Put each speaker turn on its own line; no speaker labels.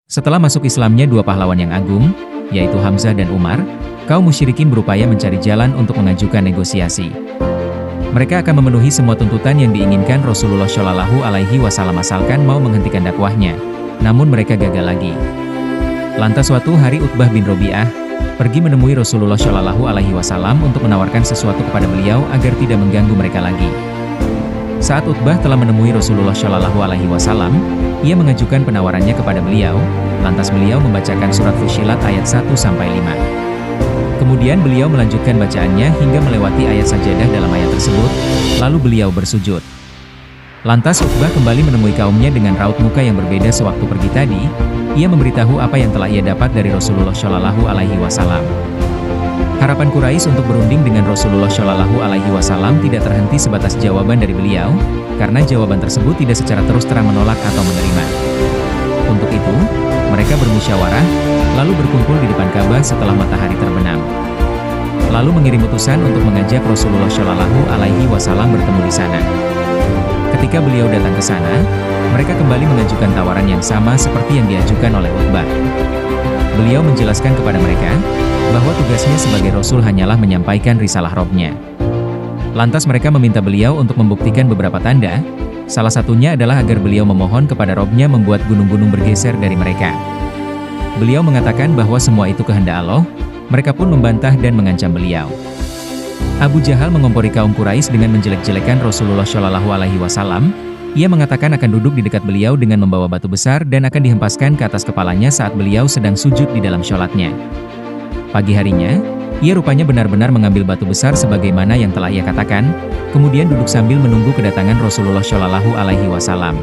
Setelah masuk Islamnya dua pahlawan yang agung, yaitu Hamzah dan Umar, kaum musyrikin berupaya mencari jalan untuk mengajukan negosiasi. Mereka akan memenuhi semua tuntutan yang diinginkan Rasulullah Shallallahu Alaihi Wasallam asalkan mau menghentikan dakwahnya. Namun mereka gagal lagi. Lantas suatu hari Utbah bin Robi'ah pergi menemui Rasulullah Shallallahu Alaihi Wasallam untuk menawarkan sesuatu kepada beliau agar tidak mengganggu mereka lagi. Saat Utbah telah menemui Rasulullah Shallallahu Alaihi Wasallam, ia mengajukan penawarannya kepada beliau. Lantas beliau membacakan surat Fussilat ayat 1-5. Kemudian beliau melanjutkan bacaannya hingga melewati ayat sajadah dalam ayat tersebut, lalu beliau bersujud. Lantas Utbah kembali menemui kaumnya dengan raut muka yang berbeda sewaktu pergi tadi. Ia memberitahu apa yang telah ia dapat dari Rasulullah Shallallahu Alaihi Wasallam. Harapan Quraisy untuk berunding dengan Rasulullah Shallallahu Alaihi Wasallam tidak terhenti sebatas jawaban dari beliau, karena jawaban tersebut tidak secara terus terang menolak atau menerima. Untuk itu, mereka bermusyawarah, lalu berkumpul di depan Ka'bah setelah matahari terbenam. Lalu mengirim utusan untuk mengajak Rasulullah Shallallahu Alaihi Wasallam bertemu di sana. Ketika beliau datang ke sana, mereka kembali mengajukan tawaran yang sama seperti yang diajukan oleh Utbah. Beliau menjelaskan kepada mereka bahwa tugasnya sebagai Rasul hanyalah menyampaikan risalah Rabb-Nya. Lantas mereka meminta beliau untuk membuktikan beberapa tanda, salah satunya adalah agar beliau memohon kepada Rabb-Nya membuat gunung-gunung bergeser dari mereka. Beliau mengatakan bahwa semua itu kehendak Allah, mereka pun membantah dan mengancam beliau. Abu Jahal mengompori kaum Quraisy dengan menjelek-jelekan Rasulullah Shallallahu Alaihi Wasallam. Ia mengatakan akan duduk di dekat beliau dengan membawa batu besar dan akan dihempaskan ke atas kepalanya saat beliau sedang sujud di dalam sholatnya. Pagi harinya, ia rupanya benar-benar mengambil batu besar sebagaimana yang telah ia katakan, kemudian duduk sambil menunggu kedatangan Rasulullah Shallallahu Alaihi Wasallam.